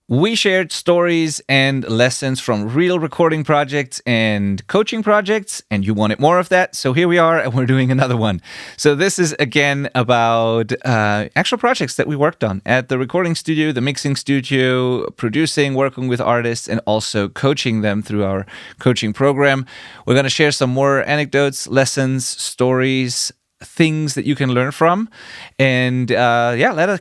We shared stories and lessons from real recording projects and coaching projects, and you wanted more of that. So here we are, and we're doing another one. So this is again about actual projects that we worked on at the recording studio, the mixing studio, producing, working with artists, and also coaching them through our coaching program. We're going to share some more anecdotes, lessons, stories, things that you can learn from, and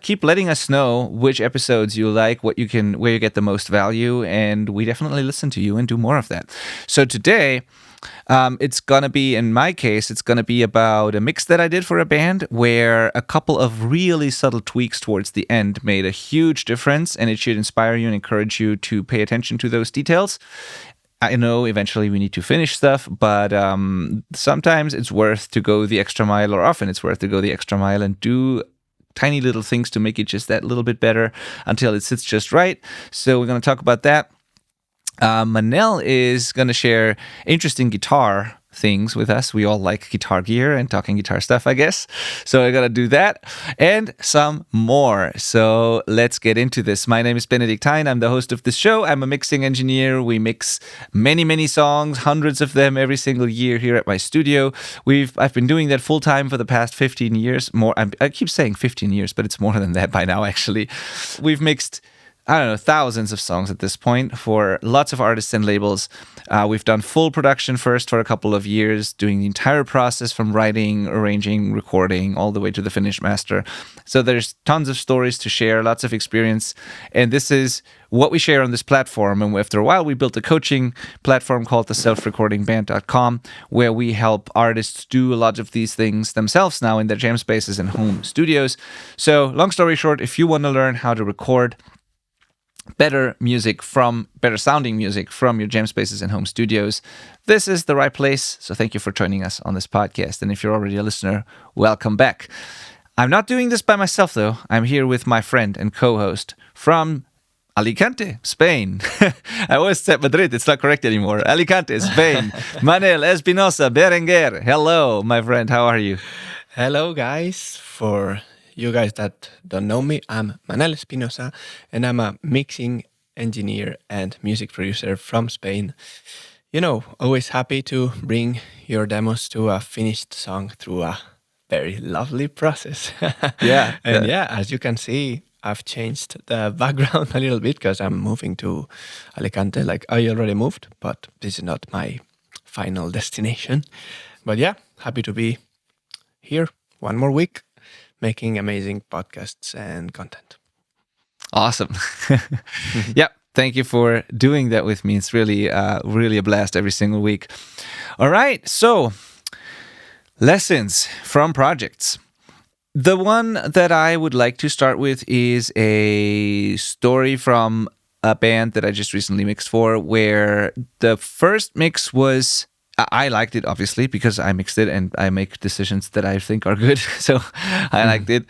keep letting us know which episodes you like, where you get the most value, and we definitely listen to you and do more of that. So today, it's gonna be, in my case, it's gonna be about a mix that I did for a band where a couple of really subtle tweaks towards the end made a huge difference, and it should inspire you and encourage you to pay attention to those details. I know eventually we need to finish stuff, but sometimes it's worth to go the extra mile, or often it's worth to go the extra mile and do tiny little things to make it just that little bit better until it sits just right. So we're going to talk about that. Manel is going to share interesting guitar things with us. We all like guitar gear and talking guitar stuff, I guess. So I gotta do that and some more. So let's get into this. My name is Benedikt. I'm the host of this show. I'm a mixing engineer. We mix many songs, hundreds of them every single year here at my studio. I've been doing that full time for the past 15 years. More. I keep saying 15 years, but it's more than that by now, actually. We've mixed, I don't know, thousands of songs at this point for lots of artists and labels. We've done full production first for a couple of years, doing the entire process from writing, arranging, recording, all the way to the finished master. So there's tons of stories to share, lots of experience. And this is what we share on this platform. And after a while, we built a coaching platform called the Self-Recording where we help artists do a lot of these things themselves now in their jam spaces and home studios. So long story short, if you want to learn how to record better sounding music from your jam spaces and home studios, this is the right place. So thank you for joining us on this podcast. And if you're already a listener, welcome back. I'm not doing this by myself, though. I'm here with my friend and co-host from Alicante, Spain. I always said Madrid. It's not correct anymore. Alicante, Spain. Manel Espinosa Berenguer. Hello, my friend. How are you? Hello, guys. For you guys that don't know me, I'm Manel Espinosa, and I'm a mixing engineer and music producer from Spain. You know, always happy to bring your demos to a finished song through a very lovely process. Yeah. And as you can see, I've changed the background a little bit because I'm moving to Alicante. Like, I already moved, but this is not my final destination. But yeah, happy to be here one more week, making amazing podcasts and content. Awesome. Yep. Thank you for doing that with me. It's really a blast every single week. All right. So, lessons from projects. The one that I would like to start with is a story from a band that I just recently mixed for, where the first mix was, I liked it, obviously, because I mixed it and I make decisions that I think are good. So I liked it.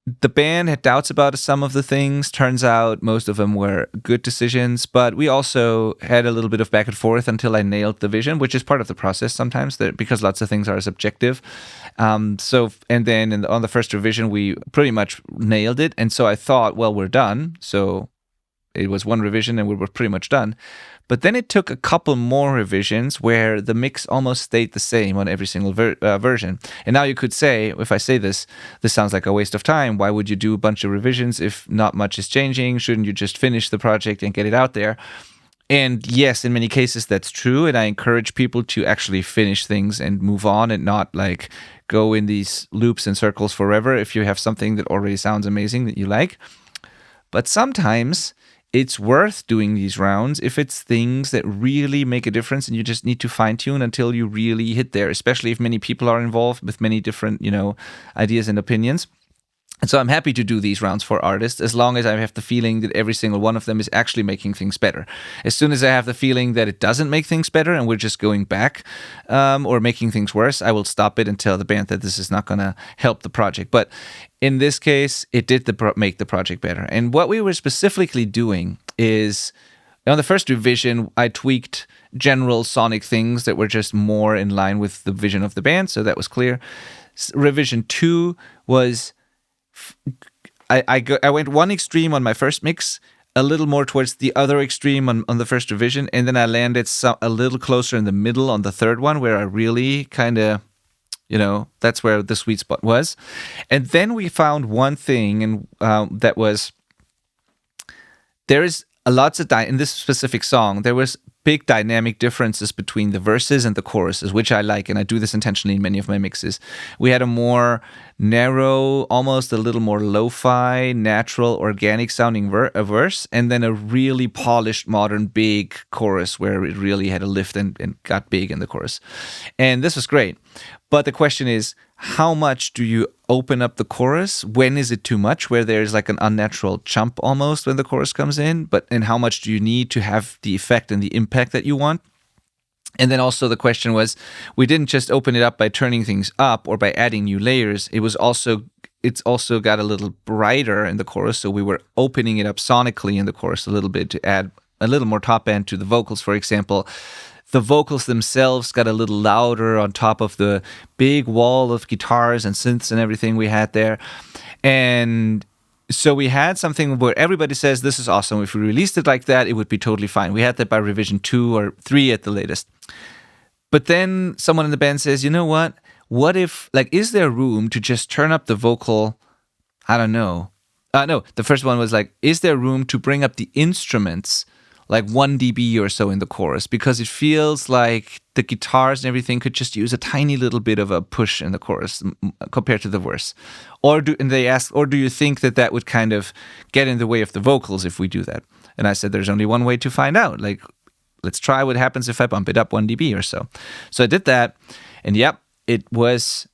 The band had doubts about some of the things. Turns out most of them were good decisions, but we also had a little bit of back and forth until I nailed the vision, which is part of the process sometimes, because lots of things are subjective. On the first revision, we pretty much nailed it. And so I thought, well, we're done. So it was one revision and we were pretty much done. But then it took a couple more revisions where the mix almost stayed the same on every single version. And now you could say, if I say this sounds like a waste of time. Why would you do a bunch of revisions if not much is changing? Shouldn't you just finish the project and get it out there? And yes, in many cases that's true. And I encourage people to actually finish things and move on and not like go in these loops and circles forever if you have something that already sounds amazing that you like. But sometimes it's worth doing these rounds if it's things that really make a difference and you just need to fine-tune until you really hit there, especially if many people are involved with many different, ideas and opinions. And so I'm happy to do these rounds for artists as long as I have the feeling that every single one of them is actually making things better. As soon as I have the feeling that it doesn't make things better and we're just going back or making things worse, I will stop it and tell the band that this is not going to help the project. But in this case, it did make the project better. And what we were specifically doing is, on the first revision, I tweaked general sonic things that were just more in line with the vision of the band, so that was clear. Revision 2 was I went one extreme on my first mix, a little more towards the other extreme on the first revision, and then I landed a little closer in the middle on the third one, where I really kind of, that's where the sweet spot was. And then we found one thing, and that was, there is lots of in this specific song, there was big dynamic differences between the verses and the choruses, which I like, and I do this intentionally in many of my mixes. We had a more narrow, almost a little more lo-fi, natural, organic sounding verse, and then a really polished, modern, big chorus where it really had a lift and got big in the chorus. And this was great. But the question is, how much do you open up the chorus? When is it too much, where there's like an unnatural jump almost when the chorus comes in? And how much do you need to have the effect and the impact that you want? And then also the question was, we didn't just open it up by turning things up or by adding new layers. It's also got a little brighter in the chorus, so we were opening it up sonically in the chorus a little bit to add a little more top end to the vocals, for example. The vocals themselves got a little louder on top of the big wall of guitars and synths and everything we had there. And so we had something where everybody says, this is awesome. If we released it like that, it would be totally fine. We had that by revision 2 or 3 at the latest. But then someone in the band says, you know what? What if, is there room to just turn up the vocal? I don't know. No, the first one was is there room to bring up the instruments 1 dB or so in the chorus, because it feels like the guitars and everything could just use a tiny little bit of a push in the chorus compared to the verse. They asked, or do you think that would kind of get in the way of the vocals if we do that? And I said, there's only one way to find out. Let's try what happens if I bump it up 1 dB or so. So I did that, and yep, it was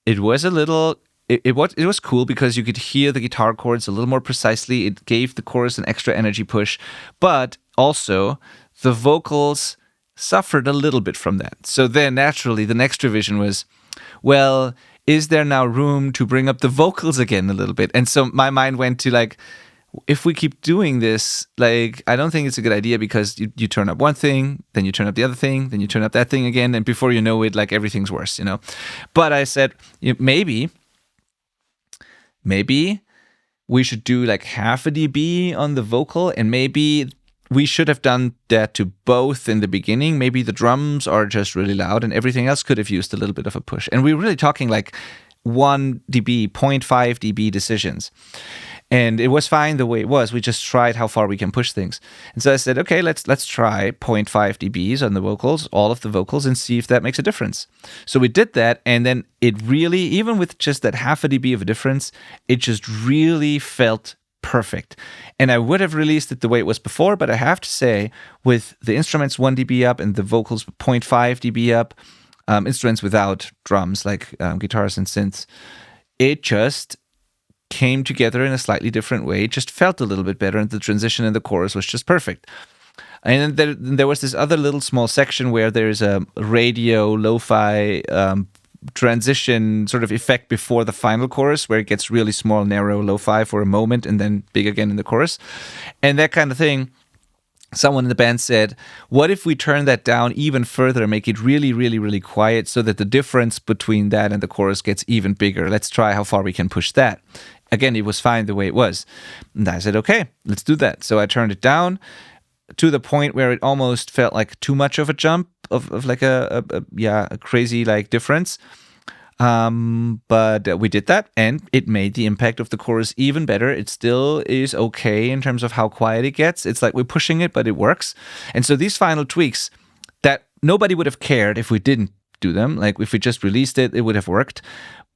a little. It was cool because you could hear the guitar chords a little more precisely. It gave the chorus an extra energy push, but also the vocals suffered a little bit from that. So then naturally the next revision was, well, is there now room to bring up the vocals again a little bit? And so my mind went to if we keep doing this, I don't think it's a good idea, because you turn up one thing, then you turn up the other thing, then you turn up that thing again, and before you know it, everything's worse, But I said, maybe we should do half a dB on the vocal, and maybe we should have done that to both in the beginning. Maybe the drums are just really loud and everything else could have used a little bit of a push. And we're really talking 1 dB, 0.5 dB decisions. And it was fine the way it was. We just tried how far we can push things. And so I said, okay, let's try 0.5 dBs on the vocals, all of the vocals, and see if that makes a difference. So we did that, and then it really, even with just that half a dB of a difference, it just really felt perfect. And I would have released it the way it was before, but I have to say, with the instruments 1 dB up and the vocals 0.5 dB up, instruments without drums guitars and synths, it just came together in a slightly different way. It just felt a little bit better, and the transition in the chorus was just perfect. And then there was this other little small section where there's a radio lo-fi transition sort of effect before the final chorus, where it gets really small, narrow, lo-fi for a moment and then big again in the chorus. And that kind of thing, someone in the band said, what if we turn that down even further and make it really, really, really quiet so that the difference between that and the chorus gets even bigger? Let's try how far we can push that. Again, it was fine the way it was. And I said, okay, let's do that. So I turned it down to the point where it almost felt like too much of a jump of a crazy difference. But we did that, and it made the impact of the chorus even better. It still is okay in terms of how quiet it gets. It's we're pushing it, but it works. And so these final tweaks that nobody would have cared if we didn't do them, if we just released it, it would have worked.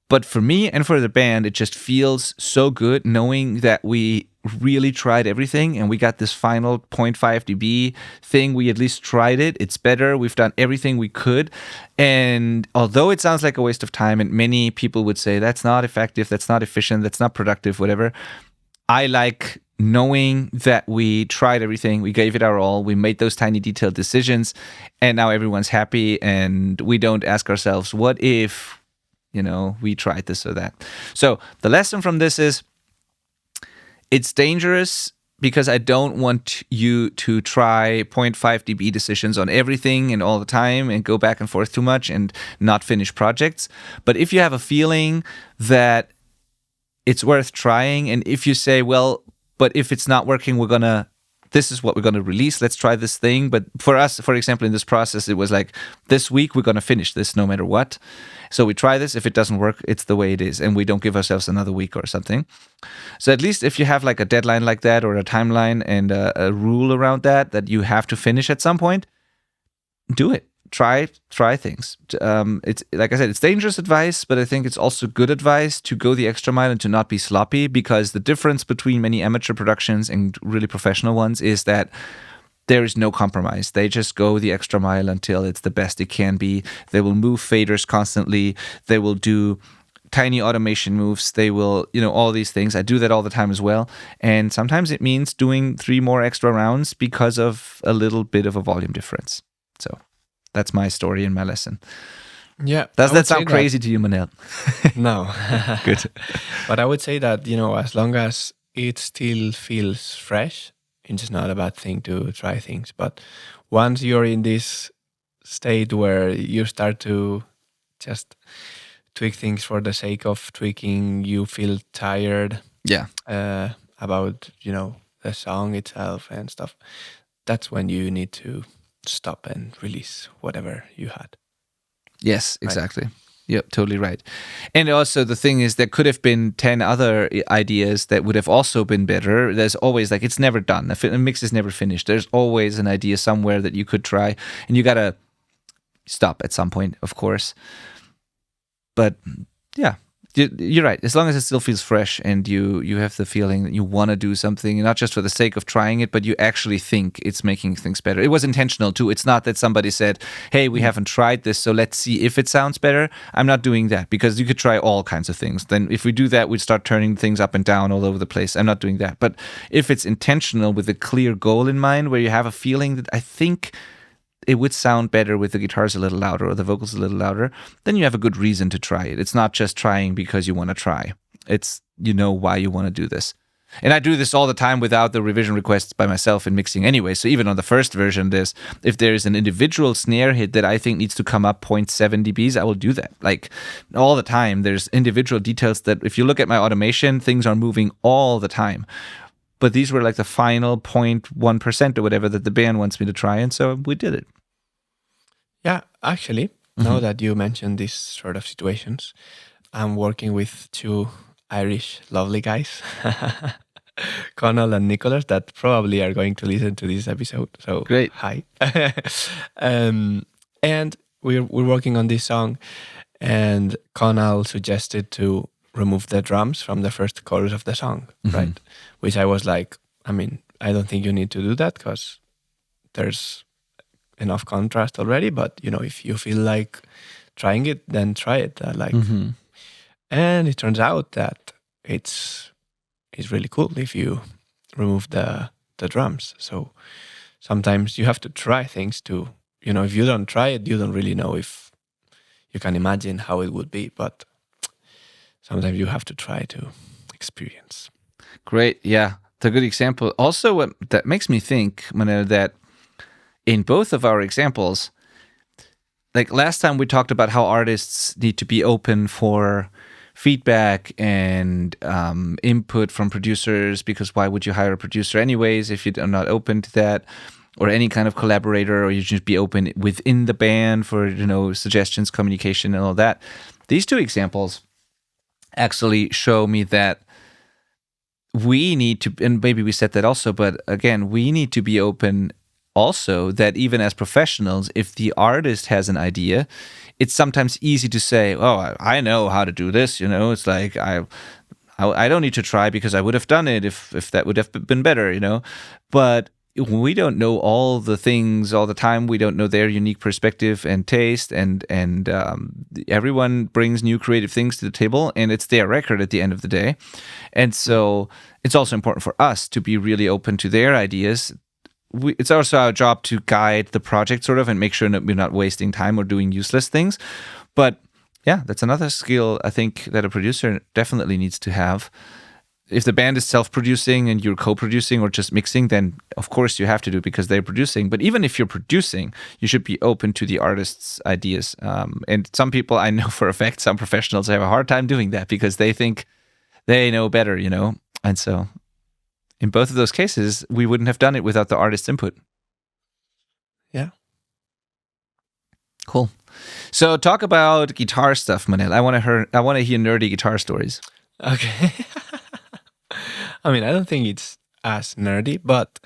But for me and for the band, it just feels so good knowing that we really tried everything and we got this final 0.5 dB thing. We at least tried it. It's better. We've done everything we could. And although it sounds like a waste of time, and many people would say that's not effective, that's not efficient, that's not productive, whatever, I like knowing that we tried everything, we gave it our all, we made those tiny detailed decisions, and now everyone's happy, and we don't ask ourselves, what if we tried this or that. So the lesson from this is, it's dangerous because I don't want you to try 0.5 dB decisions on everything and all the time and go back and forth too much and not finish projects. But if you have a feeling that it's worth trying. And if you say, well, but if it's not working, this is what we're going to release. Let's try this thing. But for us, for example, in this process, it was like, this week we're going to finish this no matter what. So we try this. If it doesn't work, it's the way it is. And we don't give ourselves another week or something. So at least if you have like a deadline like that, or a timeline and a rule around that you have to finish at some point, do it. Try things. It's like I said, it's dangerous advice, but I think it's also good advice to go the extra mile and to not be sloppy, because the difference between many amateur productions and really professional ones is that there is no compromise. They just go the extra mile until it's the best it can be. They will move faders constantly. They will do tiny automation moves. They will, all these things. I do that all the time as well. And sometimes it means doing 3 more extra rounds because of a little bit of a volume difference. So that's my story and my lesson. Yeah. Does that sound crazy to you, Manel? No. Good. But I would say that, as long as it still feels fresh, it's not a bad thing to try things. But once you're in this state where you start to just tweak things for the sake of tweaking, you feel tired about, the song itself and stuff, that's when you need to stop and release whatever you had. Yes, exactly. Right. Yep, totally right. And also the thing is, there could have been 10 other ideas that would have also been better. There's always, it's never done. A mix is never finished. There's always an idea somewhere that you could try, and you got to stop at some point, of course. But yeah, you're right. As long as it still feels fresh and you have the feeling that you want to do something, not just for the sake of trying it, but you actually think it's making things better. It was intentional too. It's not that somebody said, hey, we haven't tried this, so let's see if it sounds better. I'm not doing that, because you could try all kinds of things. Then if we do that, we'd start turning things up and down all over the place. I'm not doing that. But if it's intentional with a clear goal in mind, where you have a feeling that I think it would sound better with the guitars a little louder or the vocals a little louder, then you have a good reason to try it. It's not just trying because you want to try. It's, why you want to do this. And I do this all the time without the revision requests by myself in mixing anyway. So even on the first version, if there's an individual snare hit that I think needs to come up 0.7 dBs, I will do that. Like all the time, there's individual details that if you look at my automation, things are moving all the time. But these were like the final 0.1% or whatever that the band wants me to try. And so we did it. Yeah, actually, now that you mentioned these sort of situations, I'm working with 2 Irish lovely guys, Conal and Nicholas, that probably are going to listen to this episode. So great. Hi. And we're working on this song, and Conal suggested to remove the drums from the first chorus of the song, right? Which I was like, I don't think you need to do that, because there's enough contrast already. But if you feel like trying it, then try it. And it turns out that it's really cool if you remove the drums. So sometimes you have to try things to, if you don't try it, you don't really know if you can imagine how it would be. But sometimes you have to try to experience. Great. Yeah. It's a good example. Also, what that makes me think, Manel, that in both of our examples, like last time we talked about how artists need to be open for feedback and input from producers, because why would you hire a producer anyways if you're not open to that, or any kind of collaborator, or you should be open within the band for, suggestions, communication, and all that. These 2 examples actually show me that we need to, and maybe we said that also, but again, we need to be open also that even as professionals, if the artist has an idea, it's sometimes easy to say, oh, I know how to do this, it's like, I don't need to try because I would have done it if that would have been better, but we don't know all the things all the time. We don't know their unique perspective and taste, and everyone brings new creative things to the table, and it's their record at the end of the day. And so it's also important for us to be really open to their ideas. It's also our job to guide the project sort of and make sure that we're not wasting time or doing useless things. But yeah, that's another skill I think that a producer definitely needs to have. If the band is self-producing and you're co-producing or just mixing, then of course you have to do it because they're producing. But even if you're producing, you should be open to the artist's ideas. And some people, I know for a fact, some professionals have a hard time doing that because they think They know better, And so in both of those cases, we wouldn't have done it without the artist's input. Yeah. Cool. So talk about guitar stuff, Manel. I want to hear nerdy guitar stories. Okay. I mean, I don't think it's as nerdy, but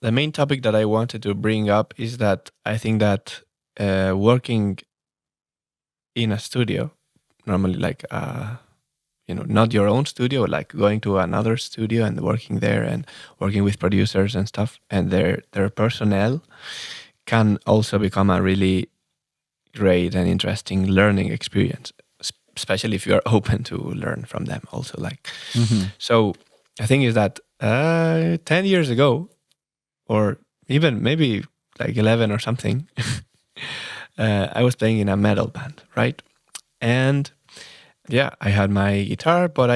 the main topic that I wanted to bring up is that I think that working in a studio, normally like not your own studio, like going to another studio and working there and working with producers and stuff, and their personnel can also become a really great and interesting learning experience, especially if you are open to learn from them also. Like, so I think is that 10 years ago, or even maybe like 11 or something, I was playing in a metal band, right? And yeah, I had my guitar, but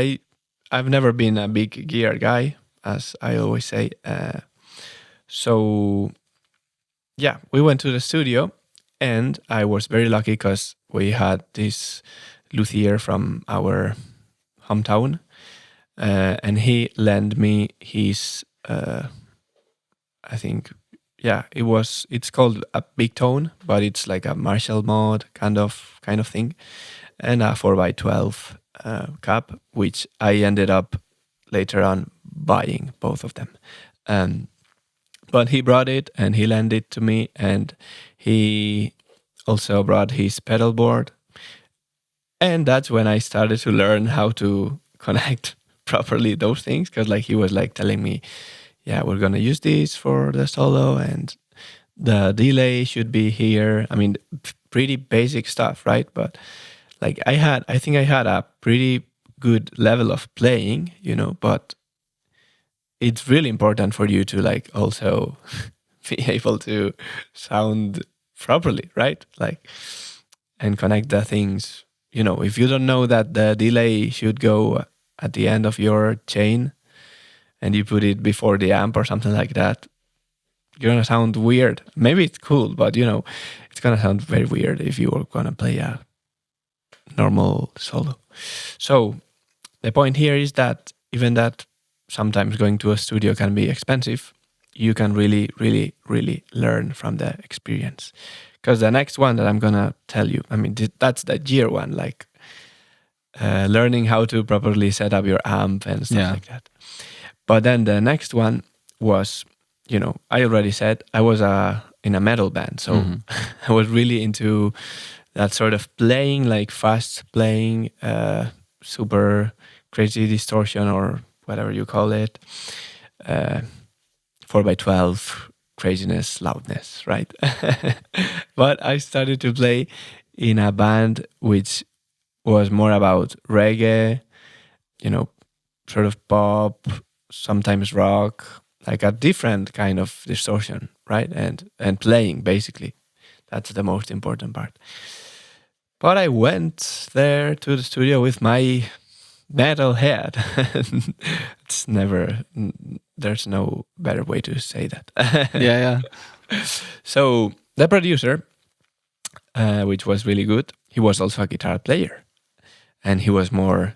I've never been a big gear guy, as I always say. So yeah, we went to the studio, and I was very lucky because we had this luthier from our hometown, and he lent me his. I think, yeah, it's called a big tone, but it's like a Marshall mode kind of thing, and a 4x12 cap, which I ended up later on buying both of them. Um, but he brought it and he lent it to me, and he also brought his pedal board. And that's when I started to learn how to connect properly those things, because like he was like telling me, yeah, we're gonna use this for the solo, and the delay should be here. I mean, pretty basic stuff, right? But like I think I had a pretty good level of playing, but it's really important for you to like also be able to sound properly, right? Like, and connect the things. If you don't know that the delay should go at the end of your chain and you put it before the amp or something like that, you're gonna sound weird. Maybe it's cool, but it's gonna sound very weird if you are gonna play a normal solo. So the point here is that even that sometimes going to a studio can be expensive, you can really, really, really learn from the experience. Because the next one that I'm gonna tell you, I mean, that's the gear one, like learning how to properly set up your amp and stuff like that. But then the next one was, I already said I was in a metal band, so I was really into that sort of playing, like fast playing, super crazy distortion or whatever you call it, 4x12 craziness, loudness, right? But I started to play in a band which was more about reggae, sort of pop, sometimes rock, like a different kind of distortion, right? And playing, basically. That's the most important part. But I went there to the studio with my metal head. It's never, there's no better way to say that. Yeah. So the producer, which was really good, he was also a guitar player. And he was more,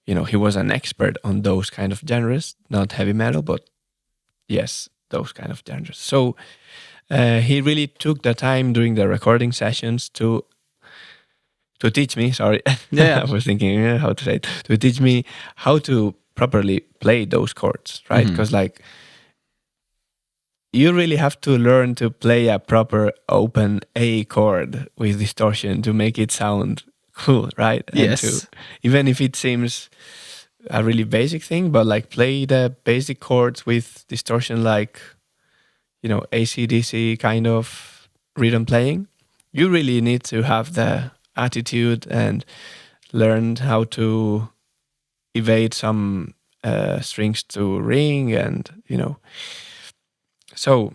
he was an expert on those kind of genres, not heavy metal, but yes, those kind of genres. So he really took the time during the recording sessions to teach me. Sorry, Yeah. I was thinking how to say it. To teach me how to properly play those chords, right? Because like you really have to learn to play a proper open A chord with distortion to make it sound cool, right? Yes. And even if it seems a really basic thing, but like play the basic chords with distortion, like AC/DC kind of rhythm playing. You really need to have the attitude and learn how to evade some strings to ring, and so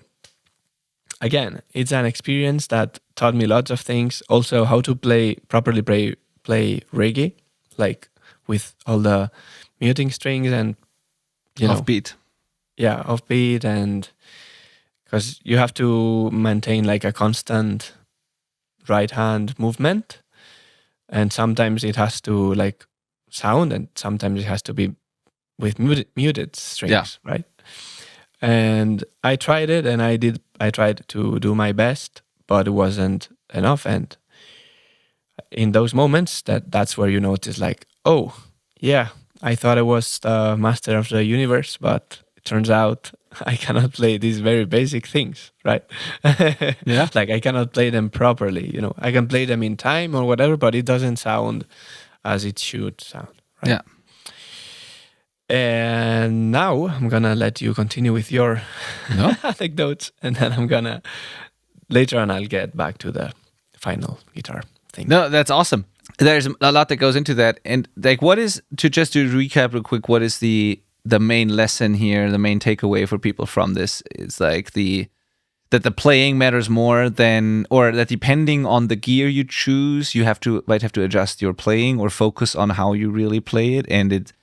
again, it's an experience that taught me lots of things. Also, how to properly play reggae, like with all the muting strings and Offbeat. Yeah, offbeat, and because you have to maintain like a constant right hand movement, and sometimes it has to like sound, and sometimes it has to be with muted strings, right? And I tried it, and I tried to do my best, but it wasn't enough. And in those moments, that's where you notice, like, oh yeah, I thought I was the master of the universe, but it turns out I cannot play these very basic things, right? Yeah. Like, I cannot play them properly. I can play them in time or whatever, but it doesn't sound as it should sound, right? Yeah. And now I'm gonna let you continue with your anecdotes, and then later on I'll get back to the final guitar thing. No, that's awesome. There's a lot that goes into that. And like, what is, to recap real quick, what is the main lesson here, the main takeaway for people from this is like that the playing matters more than, or that depending on the gear you choose, you might have to adjust your playing or focus on how you really play it, and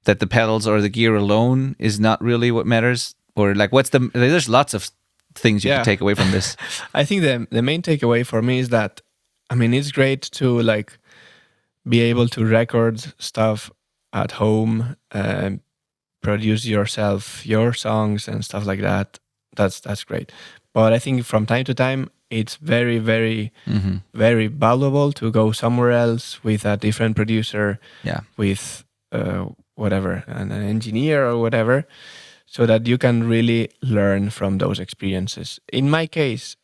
that the pedals or the gear alone is not really what matters, or like there's lots of things you can take away from this. I think the main takeaway for me is that, I mean, it's great to like be able to record stuff at home, produce yourself your songs and stuff like that. That's great. But I think from time to time, it's very, very, very valuable to go somewhere else with a different producer, with whatever, an engineer or whatever, so that you can really learn from those experiences. In my case,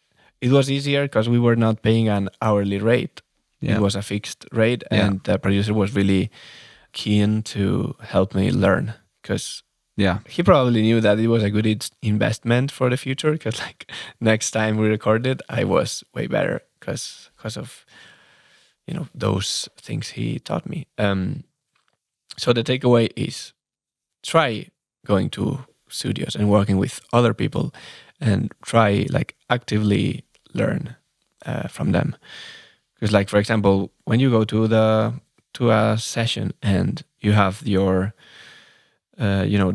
it was easier because we were not paying an hourly rate. Yeah. It was a fixed rate, and the producer was really keen to help me learn, because he probably knew that it was a good investment for the future, because like next time we recorded, I was way better because of those things he taught me. So the takeaway is, try going to studios and working with other people, and try like actively learn from them. Because like, for example, when you go to a session and you have your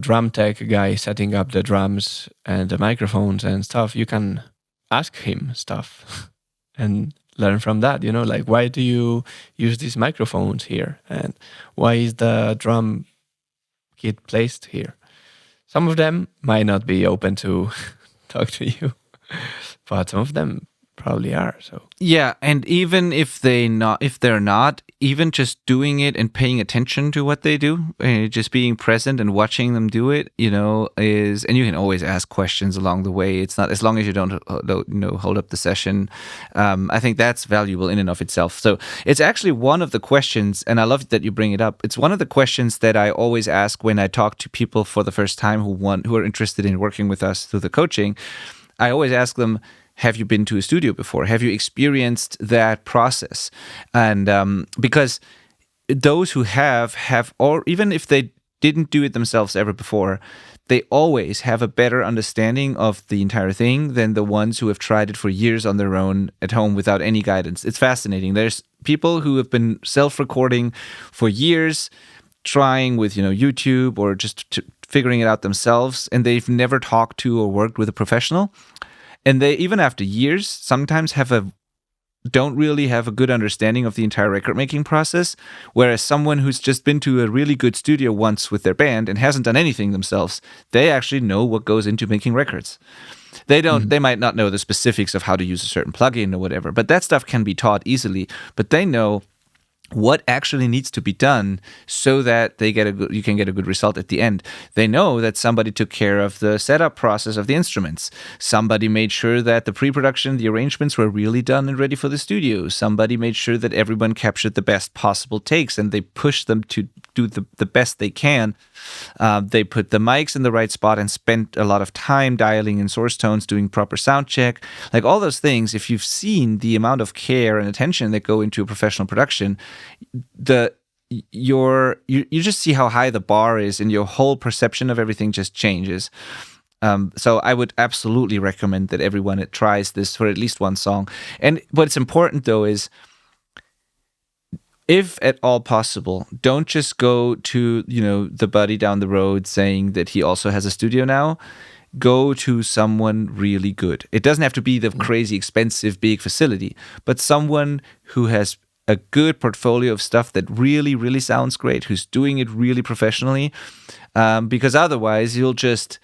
drum tech guy setting up the drums and the microphones and stuff, you can ask him stuff and learn from that. Like, why do you use these microphones here, and why is the drum kit placed here? Some of them might not be open to talk to you, but some of them probably are. So and even if they're not, even just doing it and paying attention to what they do, just being present and watching them do it, is, and you can always ask questions along the way. It's not, as long as you don't hold up the session. I think that's valuable in and of itself. So it's actually one of the questions, and I love that you bring it up. It's one of the questions that I always ask when I talk to people for the first time who are interested in working with us through the coaching. I always ask them, have you been to a studio before? Have you experienced that process? And because those who have, or even if they didn't do it themselves ever before, they always have a better understanding of the entire thing than the ones who have tried it for years on their own at home without any guidance. It's fascinating. There's people who have been self-recording for years, trying with YouTube or just figuring it out themselves, and they've never talked to or worked with a professional. And they, even after years, sometimes don't really have a good understanding of the entire record making process. Whereas someone who's just been to a really good studio once with their band and hasn't done anything themselves, they actually know what goes into making records. They don't. They might not know the specifics of how to use a certain plugin or whatever, but that stuff can be taught easily. But they know what actually needs to be done so that you can get a good result at the end. They know that somebody took care of the setup process of the instruments. Somebody made sure that the pre-production, the arrangements were really done and ready for the studio. Somebody made sure that everyone captured the best possible takes, and they pushed them to do the best they can. They put the mics in the right spot and spent a lot of time dialing in source tones, doing proper sound check. Like all those things, if you've seen the amount of care and attention that go into a professional production, you just see how high the bar is, and your whole perception of everything just changes. So I would absolutely recommend that everyone tries this for at least one song. And what's important though is, if at all possible, don't just go to the buddy down the road saying that he also has a studio now. Go to someone really good. It doesn't have to be the crazy expensive big facility, but someone who has a good portfolio of stuff that really, really sounds great, who's doing it really professionally, because otherwise you'll just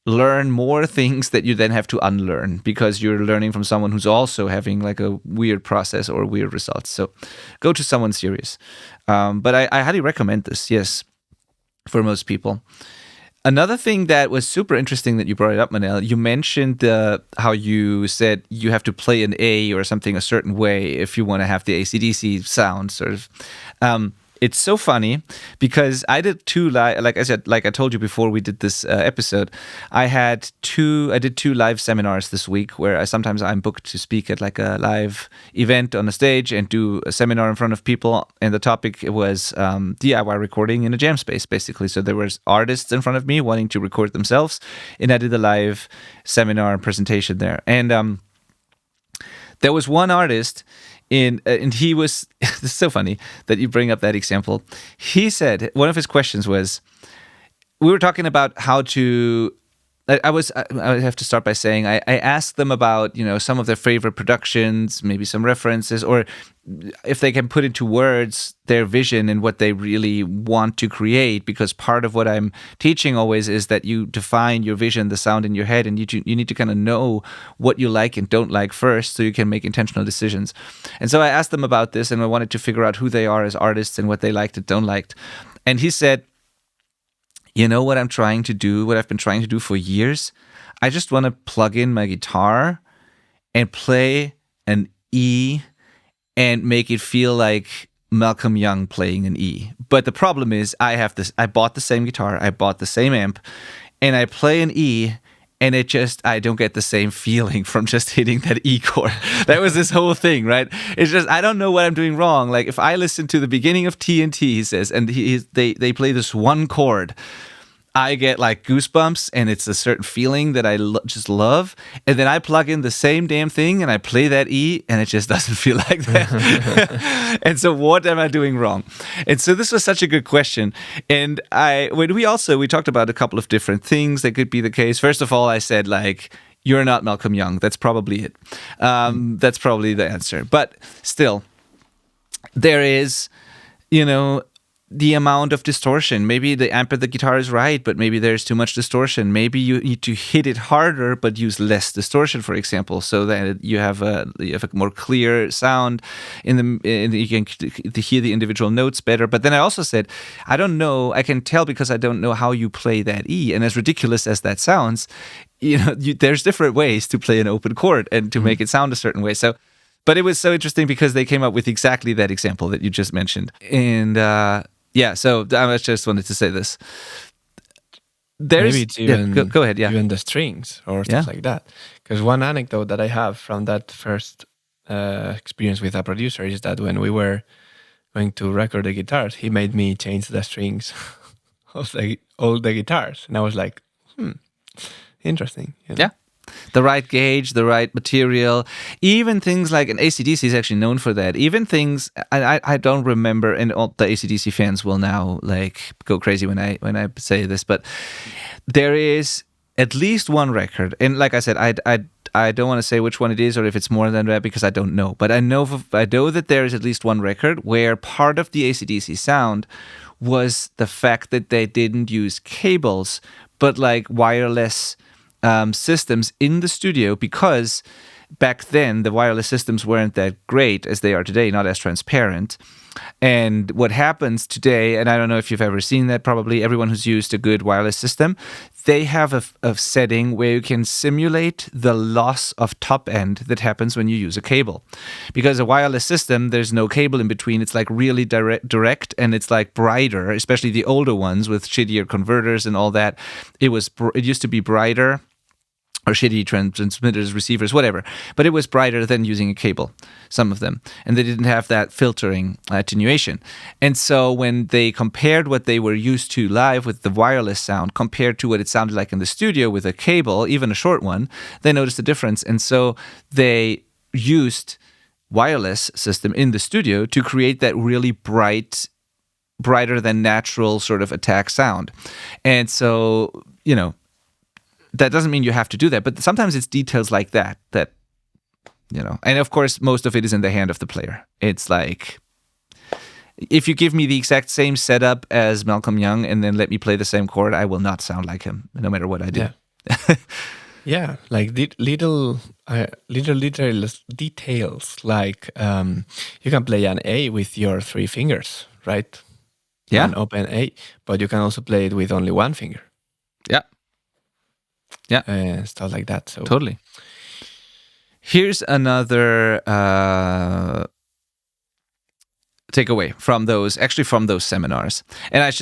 learn more things that you then have to unlearn because you're learning from someone who's also having like a weird process or weird results. So go to someone serious. But I highly recommend this, yes, for most people. Another thing that was super interesting that you brought it up, Manel, you mentioned how you said you have to play an A or something a certain way if you want to have the AC/DC sound, sort of. It's so funny because I did two like I told you before we did this episode, I did two live seminars this week where I'm booked to speak at like a live event on a stage and do a seminar in front of people, and the topic was DIY recording in a jam space, basically. So there was artists in front of me wanting to record themselves, and I did a live seminar and presentation there. And there was one artist and he was, it's so funny that you bring up that example. He said, one of his questions was, we were talking about how to, I have to start by saying, I asked them about, some of their favorite productions, maybe some references, or if they can put into words their vision and what they really want to create, because part of what I'm teaching always is that you define your vision, the sound in your head, and you need to kind of know what you like and don't like first so you can make intentional decisions. And so I asked them about this, and I wanted to figure out who they are as artists and what they liked and don't liked. And he said, you know what I'm trying to do, what I've been trying to do for years? I just want to plug in my guitar and play an E and make it feel like Malcolm Young playing an E. But the problem is I bought the same guitar, I bought the same amp, and I play an E, and I don't get the same feeling from just hitting that E chord. That was this whole thing, right? It's just, I don't know what I'm doing wrong. Like if I listen to the beginning of TNT, he says, and they play this one chord, I get like goosebumps, and it's a certain feeling that I just love. And then I plug in the same damn thing and I play that E, and it just doesn't feel like that. And so what am I doing wrong? And so this was such a good question. And we talked about a couple of different things that could be the case. First of all, I said like, you're not Malcolm Young. That's probably it. That's probably the answer. But still, there is, the amount of distortion. Maybe the amp of the guitar is right, but maybe there's too much distortion. Maybe you need to hit it harder, but use less distortion, for example, so that you have a more clear sound and you can hear the individual notes better. But then I also said, I don't know, I can tell because I don't know how you play that E. And as ridiculous as that sounds, there's different ways to play an open chord and to make it sound a certain way. So, but it was so interesting because they came up with exactly that example that you just mentioned. And, yeah, so I just wanted to say this. Maybe it's even go ahead. Yeah, even the strings or stuff like that. Because one anecdote that I have from that first experience with a producer is that when we were going to record the guitars, he made me change the strings of all the guitars, and I was like, interesting. Yeah. The right gauge, the right material, even things like, and AC/DC is actually known for that. Even things, I don't remember, and all the AC/DC fans will now like go crazy when I say this, but there is at least one record, and like I said, I don't want to say which one it is or if it's more than that because I don't know, but I know that there is at least one record where part of the AC/DC sound was the fact that they didn't use cables, but like wireless systems in the studio, because back then the wireless systems weren't that great as they are today, not as transparent. And what happens today, and I don't know if you've ever seen that, probably everyone who's used a good wireless system, they have a setting where you can simulate the loss of top end that happens when you use a cable. Because a wireless system, there's no cable in between. It's like really direct, and it's like brighter, especially the older ones with shittier converters and all that. It used to be brighter, or shitty transmitters, receivers, whatever. But it was brighter than using a cable, some of them. And they didn't have that filtering attenuation. And so when they compared what they were used to live with the wireless sound compared to what it sounded like in the studio with a cable, even a short one, they noticed the difference. And so they used wireless system in the studio to create that really brighter than natural sort of attack sound. And so, that doesn't mean you have to do that, but sometimes it's details like that And of course, most of it is in the hand of the player. It's like, if you give me the exact same setup as Malcolm Young and then let me play the same chord, I will not sound like him, no matter what I do. Yeah. Yeah, like little details, like you can play an A with your 3 fingers, right? Yeah. An open A, but you can also play it with only 1 finger. Yeah. Stuff like that. So totally. Here's another takeaway from those seminars. And as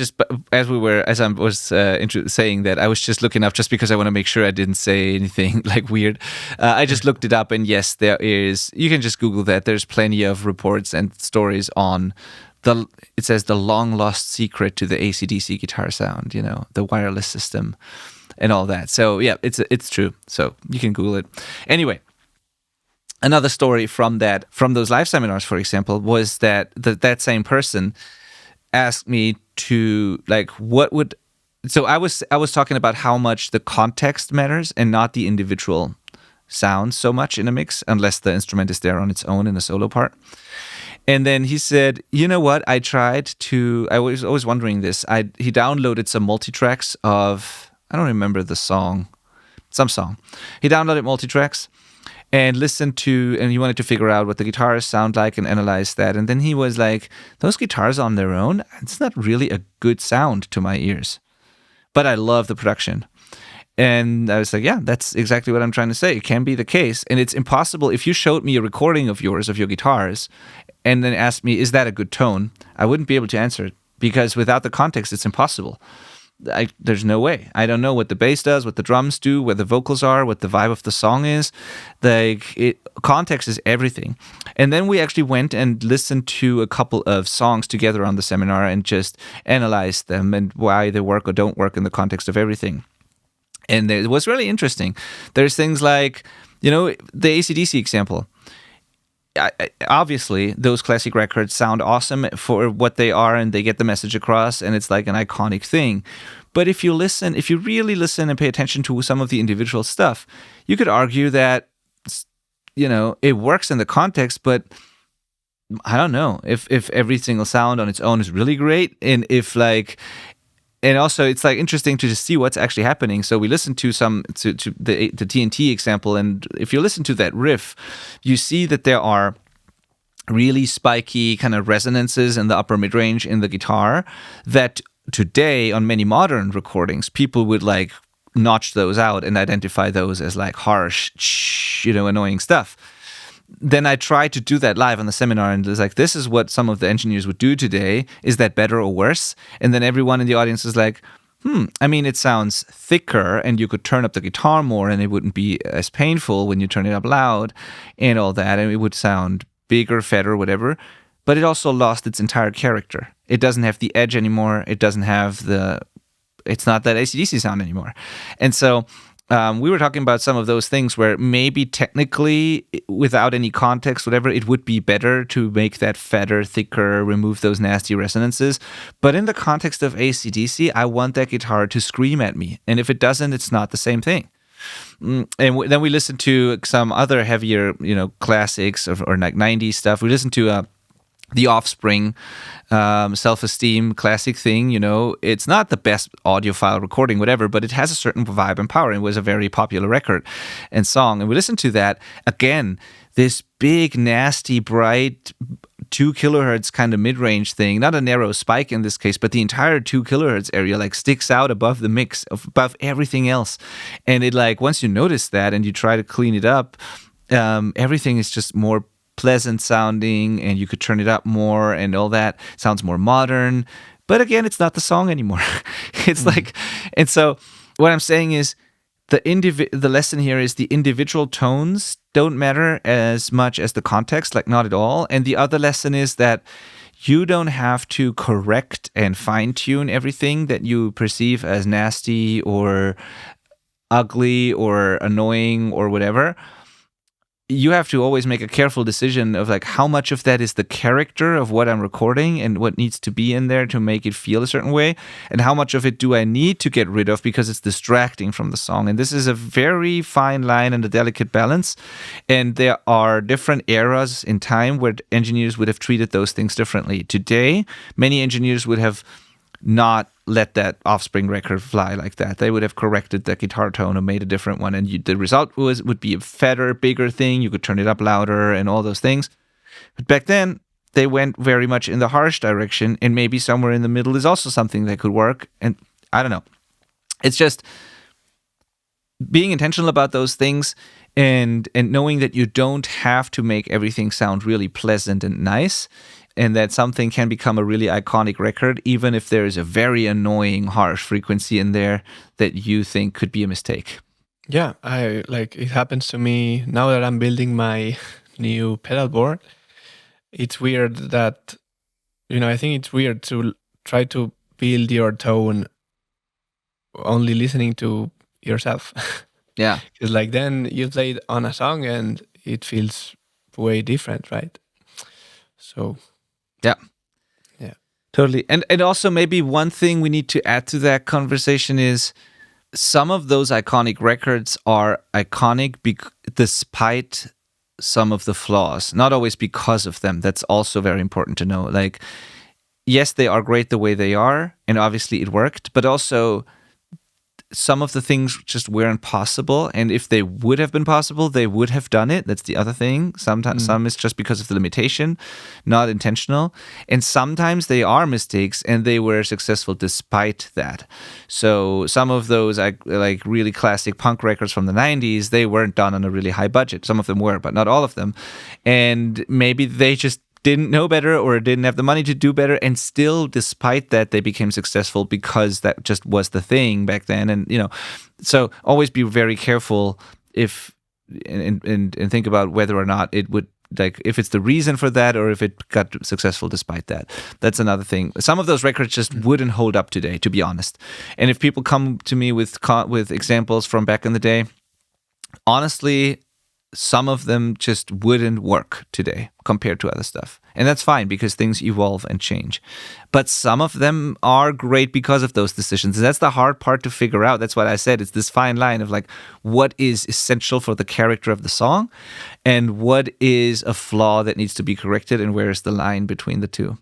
I was saying that, I was just looking up, just because I want to make sure I didn't say anything like weird. I just looked it up, and yes, you can just Google that. There's plenty of reports and stories on it says the long lost secret to the AC/DC guitar sound, the wireless system and all that. So yeah, it's true. So you can Google it. Anyway, another story from those live seminars, for example, was that that same person asked me to, like, so I was talking about how much the context matters and not the individual sounds so much in a mix, unless the instrument is there on its own in a solo part. And then he said, you know what? I was always wondering this. He downloaded some multitracks of, I don't remember the song, some song. He downloaded multitracks and listened to, and he wanted to figure out what the guitars sound like and analyze that. And then he was like, those guitars on their own, it's not really a good sound to my ears, but I love the production. And I was like, yeah, that's exactly what I'm trying to say. It can be the case. And it's impossible. If you showed me a recording of your guitars, and then asked me, is that a good tone? I wouldn't be able to answer it, because without the context, it's impossible. There's no way. I don't know what the bass does, what the drums do, where the vocals are, what the vibe of the song is. Context is everything. And then we actually went and listened to a couple of songs together on the seminar and just analyzed them and why they work or don't work in the context of everything. And it was really interesting. There's things like, the AC/DC example. Obviously, those classic records sound awesome for what they are, and they get the message across, and it's like an iconic thing. But if you really listen and pay attention to some of the individual stuff, you could argue that, it works in the context, but I don't know if every single sound on its own is really great, and and also it's like interesting to just see what's actually happening. So we listened to the TNT example, and if you listen to that riff, you see that there are really spiky kind of resonances in the upper mid-range in the guitar that today on many modern recordings, people would like notch those out and identify those as like harsh, annoying stuff. Then I tried to do that live on the seminar, and it was like, this is what some of the engineers would do today. Is that better or worse? And then everyone in the audience is like, it sounds thicker, and you could turn up the guitar more, and it wouldn't be as painful when you turn it up loud and all that, and it would sound bigger, fatter, whatever. But it also lost its entire character. It doesn't have the edge anymore. It doesn't have it's not that AC/DC sound anymore. And so we were talking about some of those things where maybe technically, without any context, whatever, it would be better to make that fatter, thicker, remove those nasty resonances. But in the context of AC/DC, I want that guitar to scream at me. And if it doesn't, it's not the same thing. And then we listened to some other heavier, classics or like 90s stuff. We listened to The Offspring, Self-Esteem classic thing. It's not the best audiophile recording, whatever, but it has a certain vibe and power. It was a very popular record and song. And we listened to that again, this big, nasty, bright 2 kilohertz kind of mid-range thing, not a narrow spike in this case, but the entire 2 kilohertz area like sticks out above the mix, above everything else. And it like, once you notice that and you try to clean it up, everything is just more pleasant sounding, and you could turn it up more and all that. Sounds more modern. But again, it's not the song anymore. It's like, and so what I'm saying is the lesson here is the individual tones don't matter as much as the context, like not at all. And the other lesson is that you don't have to correct and fine-tune everything that you perceive as nasty or ugly or annoying or whatever. you have to always make a careful decision of like how much of that is the character of what I'm recording and what needs to be in there to make it feel a certain way, and how much of it do I need to get rid of because it's distracting from the song. And this is a very fine line and a delicate balance. And there are different eras in time where engineers would have treated those things differently. Today, many engineers would have not let that Offspring record fly like that. They would have corrected the guitar tone or made a different one, and the result would be a fatter, bigger thing. You could turn it up louder and all those things. But back then, they went very much in the harsh direction, and maybe somewhere in the middle is also something that could work. And I don't know. It's just being intentional about those things and knowing that you don't have to make everything sound really pleasant and nice, and that something can become a really iconic record, even if there is a very annoying, harsh frequency in there that you think could be a mistake. Yeah, I like it happens to me now that I'm building my new pedal board. It's weird that, I think it's weird to try to build your tone only listening to yourself. Yeah. Because like then you play it on a song and it feels way different, right? So Yeah. Yeah. Totally. And also maybe one thing we need to add to that conversation is some of those iconic records are iconic despite some of the flaws, not always because of them. That's also very important to know. Like, yes, they are great the way they are, and obviously it worked, but also some of the things just weren't possible, and if they would have been possible, they would have done it. That's the other thing. Sometimes some is just because of the limitation, not intentional, and sometimes they are mistakes and they were successful despite that. So some of those like really classic punk records from the 90s, they weren't done on a really high budget. Some of them were, but not all of them. And maybe they just didn't know better or didn't have the money to do better, and still despite that they became successful because that just was the thing back then. And so always be very careful if and think about whether or not it would, like, if it's the reason for that or if it got successful despite that. That's another thing. Some of those records just wouldn't hold up today, to be honest. And if people come to me with examples from back in the day, honestly, some of them just wouldn't work today compared to other stuff. And that's fine because things evolve and change. But some of them are great because of those decisions. And that's the hard part to figure out. That's what I said. It's this fine line of like, what is essential for the character of the song and what is a flaw that needs to be corrected, and where is the line between the two.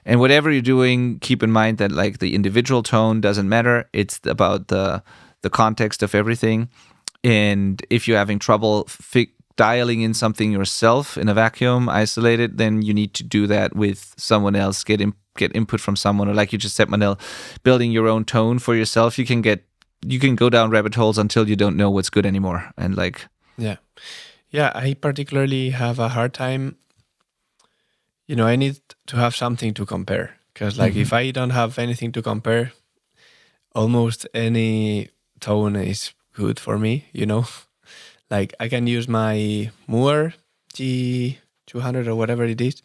And whatever you're doing, keep in mind that like the individual tone doesn't matter. It's about the context of everything. And if you're having trouble dialing in something yourself in a vacuum, isolated, then you need to do that with someone else. Get input from someone, or like you just said, Manel, building your own tone for yourself. You can go down rabbit holes until you don't know what's good anymore. And like, yeah, I particularly have a hard time. I need to have something to compare, because like if I don't have anything to compare, almost any tone is good for me, Like I can use my Moore G200 or whatever it is,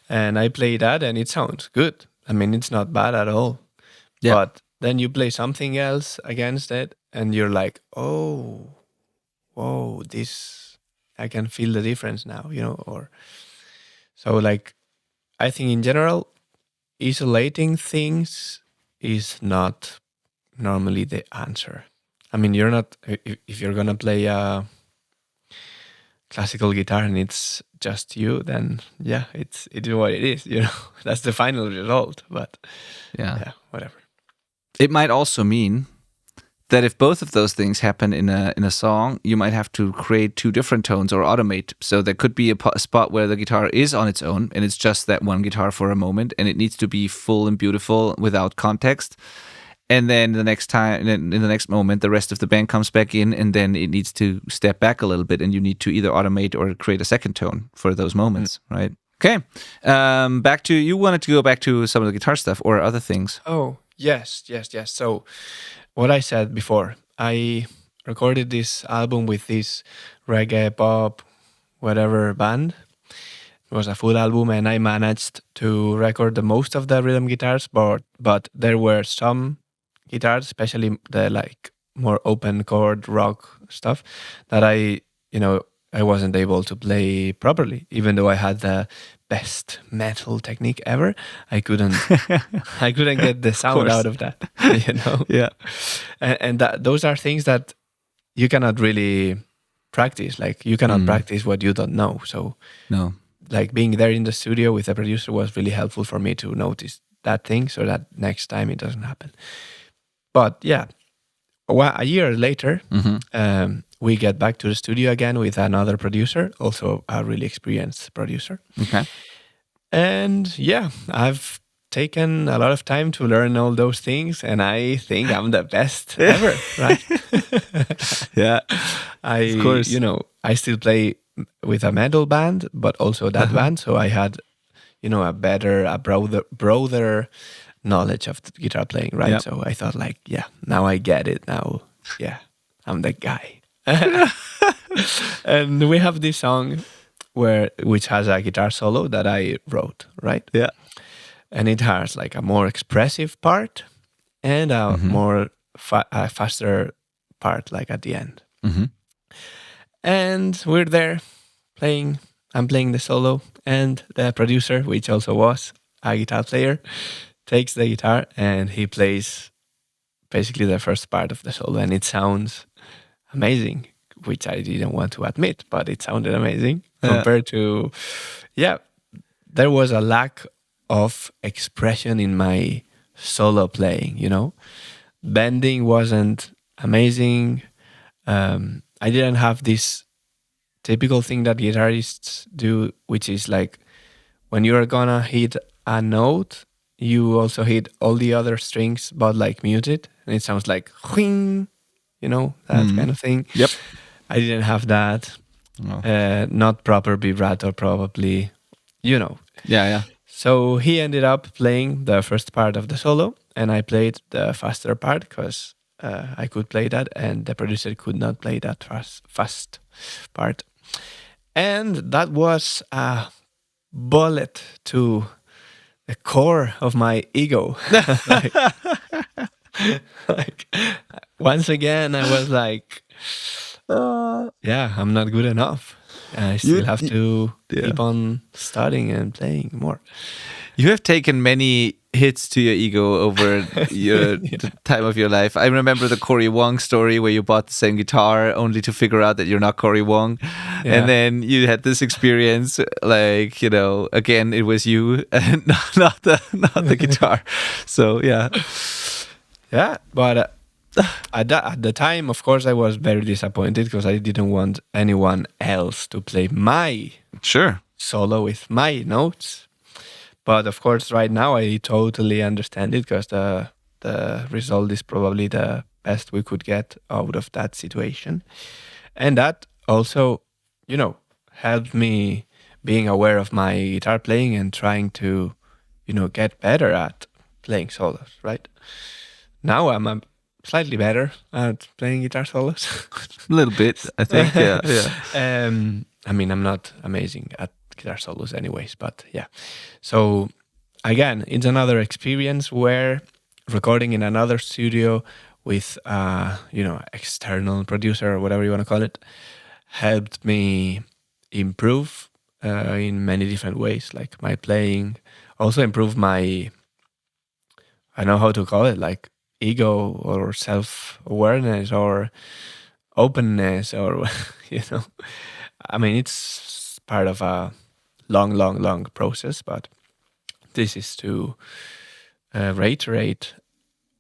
and I play that and it sounds good. I mean, it's not bad at all. Yeah. But then you play something else against it and you're like, oh, whoa, this, I can feel the difference now, or so like, I think in general, isolating things is not normally the answer. I mean, you're not, if you're going to play a classical guitar and it's just you, then yeah, it is what it is, That's the final result, but yeah, whatever. It might also mean that if both of those things happen in a song, you might have to create two different tones or automate. So there could be a spot where the guitar is on its own and it's just that one guitar for a moment, and it needs to be full and beautiful without context. And then the next time, in the next moment, the rest of the band comes back in, and then it needs to step back a little bit, and you need to either automate or create a second tone for those moments, right? Okay. You wanted to go back to some of the guitar stuff or other things. Oh, yes. So what I said before, I recorded this album with this reggae, pop, whatever band. It was a full album, and I managed to record the most of the rhythm guitars, but there were some guitars, especially the like more open chord rock stuff, that I I wasn't able to play properly, even though I had the best metal technique ever. I couldn't I couldn't get the sound course. out of that, you know. Yeah. And those are things that you cannot really practice. Like you cannot practice what you don't know. So No. like being there in the studio with the producer was really helpful for me to notice that thing so that next time it doesn't happen. But yeah, a year later, we get back to the studio again with another producer, also a really experienced producer. Okay. And yeah, I've taken a lot of time to learn all those things, and I think I'm the best ever, right? Yeah. Of course. I still play with a metal band, but also that band. So I had, a broader knowledge of the guitar playing, right? Yep. So I thought like, yeah, now I get it. Now, yeah, I'm the guy. And we have this song which has a guitar solo that I wrote, right? Yeah. And it has like a more expressive part and a more faster part, like at the end. And we're there playing. I'm playing the solo, and the producer, which also was a guitar player, takes the guitar and he plays basically the first part of the solo, and it sounds amazing, which I didn't want to admit, but it sounded amazing compared to, yeah, there was a lack of expression in my solo playing, Bending wasn't amazing. I didn't have this typical thing that guitarists do, which is like when you're gonna hit a note, you also hit all the other strings, but like muted, and it sounds like whing, that kind of thing. Yep. I didn't have that. Oh. Not proper vibrato, probably, Yeah. Yeah. So he ended up playing the first part of the solo, and I played the faster part because I could play that, and the producer could not play that fast part. And that was a bullet to the core of my ego. like, once again, I was like, yeah, I'm not good enough. I still have to keep on studying and playing more. You have taken many hits to your ego over the time of your life. I remember the Cory Wong story where you bought the same guitar only to figure out that you're not Cory Wong. Yeah. And then you had this experience, like, again, it was you and not the guitar. So, yeah. Yeah, but at the time, of course, I was very disappointed because I didn't want anyone else to play my solo with my notes. But of course, right now I totally understand it because the result is probably the best we could get out of that situation. And that also, helped me being aware of my guitar playing and trying to, get better at playing solos, right? Now I'm slightly better at playing guitar solos. A little bit, I think. Yeah. I mean, I'm not amazing at guitar solos anyways, but yeah. So again, it's another experience where recording in another studio with external producer or whatever you want to call it helped me improve in many different ways, like my playing, also improve my, I know how to call it, like ego or self-awareness or openness or I mean, it's part of a long process, but this is to reiterate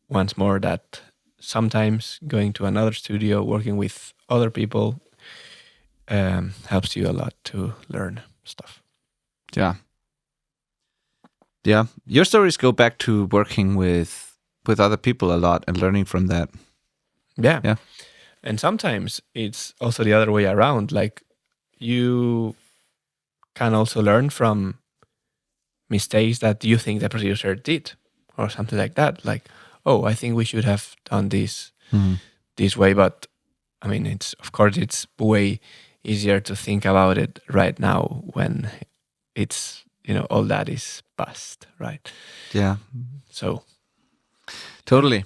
once more that sometimes going to another studio, working with other people helps you a lot to learn stuff. Yeah. Yeah. Your stories go back to working with other people a lot and learning from that. Yeah. Yeah. And sometimes it's also the other way around. Like you can also learn from mistakes that you think the producer did or something like that. Like, oh, I think we should have done this this way. But I mean, it's way easier to think about it right now when it's, all that is past, right? Yeah. So totally.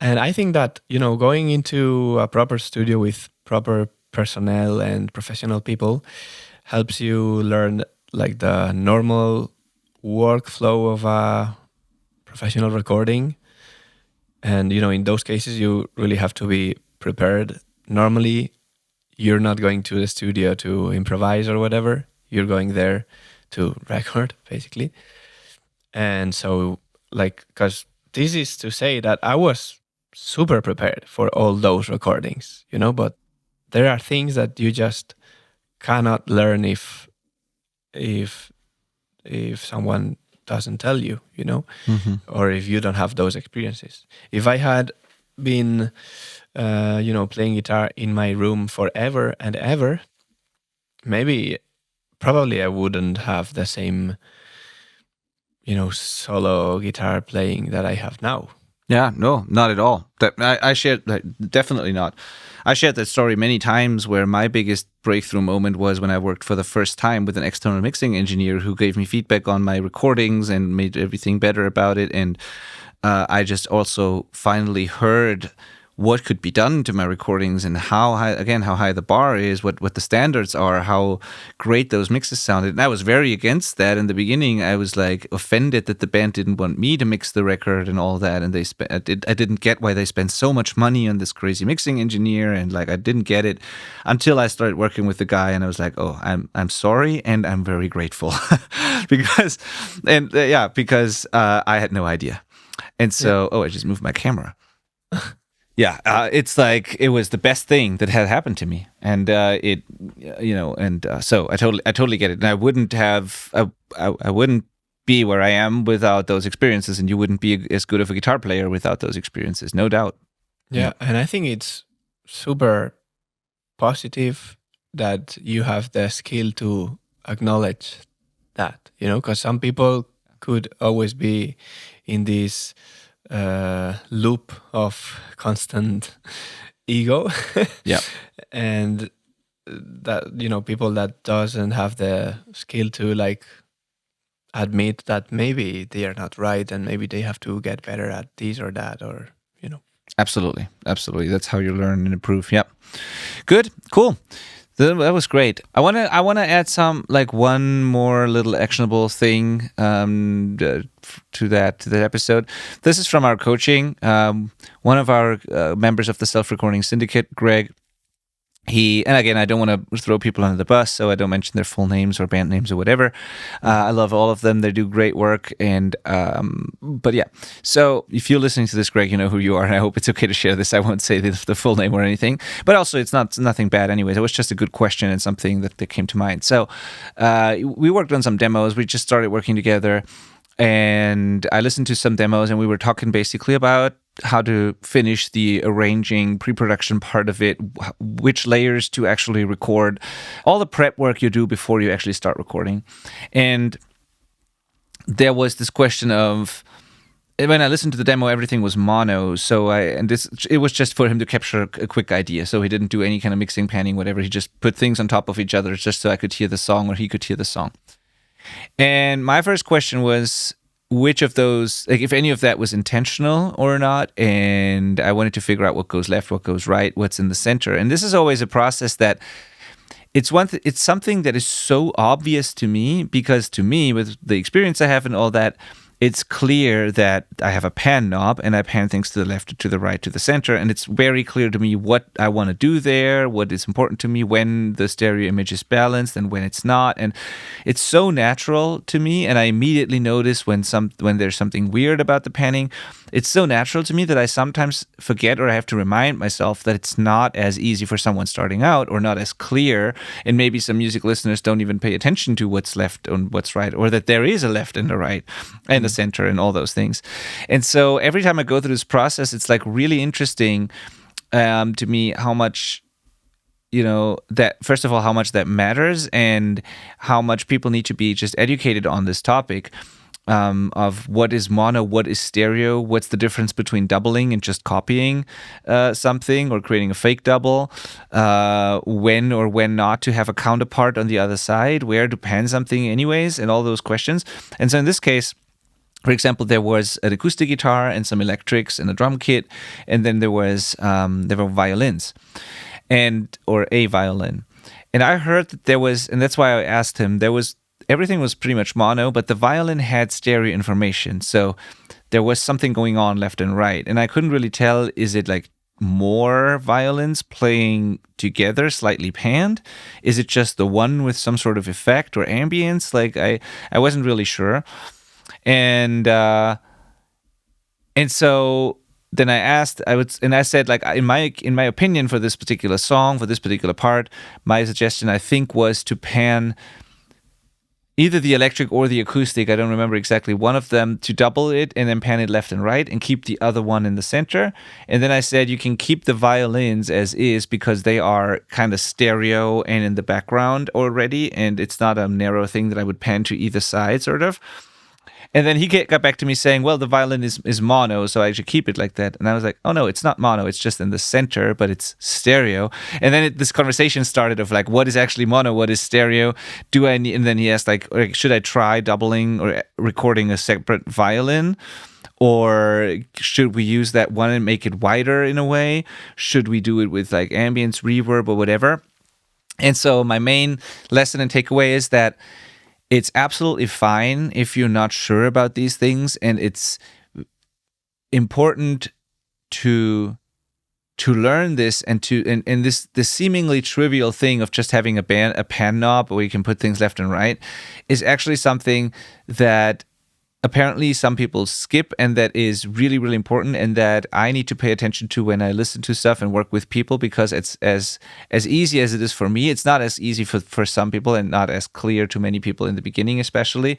And I think that, going into a proper studio with proper personnel and professional people, helps you learn like the normal workflow of a professional recording. And in those cases, you really have to be prepared. Normally, you're not going to the studio to improvise or whatever. You're going there to record, basically. And so, like, because this is to say that I was super prepared for all those recordings, but there are things that you just cannot learn if if someone doesn't tell you, or if you don't have those experiences. If I had been, playing guitar in my room forever and ever, probably I wouldn't have the same, solo guitar playing that I have now. Yeah, no, not at all. I shared, definitely not. I shared that story many times where my biggest breakthrough moment was when I worked for the first time with an external mixing engineer who gave me feedback on my recordings and made everything better about it. And I just also finally heard what could be done to my recordings and how high the bar is, what the standards are, how great those mixes sounded. And I was very against that in the beginning. I was like offended that the band didn't want me to mix the record and all that. And I didn't get why they spent so much money on this crazy mixing engineer. And like, I didn't get it until I started working with the guy. And I was like, oh, I'm sorry. And I'm very grateful because I had no idea. And so, I just moved my camera. Yeah, it's like it was the best thing that had happened to me, and so I totally get it. And I wouldn't be where I am without those experiences, and you wouldn't be as good of a guitar player without those experiences, no doubt. Yeah, and I think it's super positive that you have the skill to acknowledge that, because some people could always be in this loop of constant ego. Yeah. And that, people that doesn't have the skill to like admit that maybe they are not right and maybe they have to get better at this or that, or Absolutely. That's how you learn and improve. Yep. Good. Cool. That was great. I want to add one more little actionable thing to that episode. This is from our coaching. One of our members of the Self-Recording Syndicate, Greg. And again, I don't want to throw people under the bus, so I don't mention their full names or band names or whatever. I love all of them; they do great work. And but yeah, so if you're listening to this, Greg, you know who you are, and I hope it's okay to share this. I won't say the full name or anything, but also it's nothing bad, anyways. It was just a good question and something that came to mind. So we worked on some demos. We just started working together, and I listened to some demos, and we were talking basically about how to finish the arranging, pre-production part of it, which layers to actually record, all the prep work you do before you actually start recording. And there was this question of, when I listened to the demo, everything was mono. So it was just for him to capture a quick idea. So he didn't do any kind of mixing, panning, whatever. He just put things on top of each other just so I could hear the song or he could hear the song. And my first question was, which of those, like if any of that was intentional or not, and I wanted to figure out what goes left, what goes right, what's in the center. And this is always a process that it's something that is so obvious to me, because to me, with the experience I have and all that, it's clear that I have a pan knob and I pan things to the left, to the right, to the center. And it's very clear to me what I want to do there, what is important to me, when the stereo image is balanced and when it's not. And it's so natural to me. And I immediately notice when there's something weird about the panning. It's so natural to me that I sometimes forget, or I have to remind myself that it's not as easy for someone starting out, or not as clear. And maybe some music listeners don't even pay attention to what's left and what's right, or that there is a left and a right and a center and all those things. And so every time I go through this process, it's like really interesting to me how much, that first of all, how much that matters and how much people need to be just educated on this topic. Of what is mono, what is stereo, what's the difference between doubling and just copying something or creating a fake double, when or when not to have a counterpart on the other side, where to pan something anyways, and all those questions. And so in this case, for example, there was an acoustic guitar and some electrics and a drum kit, and then there were violins. and or a violin. And I heard that there was, and that's why I asked him, everything was pretty much mono, but the violin had stereo information. So there was something going on left and right. And I couldn't really tell, is it like more violins playing together, slightly panned? Is it just the one with some sort of effect or ambience? Like I wasn't really sure. And so then I said, like, in my opinion, for this particular song, for this particular part, my suggestion, I think, was to pan either the electric or the acoustic, I don't remember exactly, one of them, to double it and then pan it left and right and keep the other one in the center. And then I said you can keep the violins as is because they are kind of stereo and in the background already, and it's not a narrow thing that I would pan to either side, sort of. And then he got back to me saying, well, the violin is mono, so I should keep it like that. And I was like, oh, no, it's not mono. It's just in the center, but it's stereo. And then this conversation started of like, what is actually mono? What is stereo? Do I need? And then he asked, like, should I try doubling or recording a separate violin? Or should we use that one and make it wider in a way? Should we do it with like ambience, reverb, or whatever? And so my main lesson and takeaway is that it's absolutely fine if you're not sure about these things, and it's important to learn this and this seemingly trivial thing of just having a pan knob where you can put things left and right is actually something that apparently some people skip, and that is really, really important, and that I need to pay attention to when I listen to stuff and work with people, because it's as easy as it is for me, it's not as easy for some people, and not as clear to many people in the beginning especially.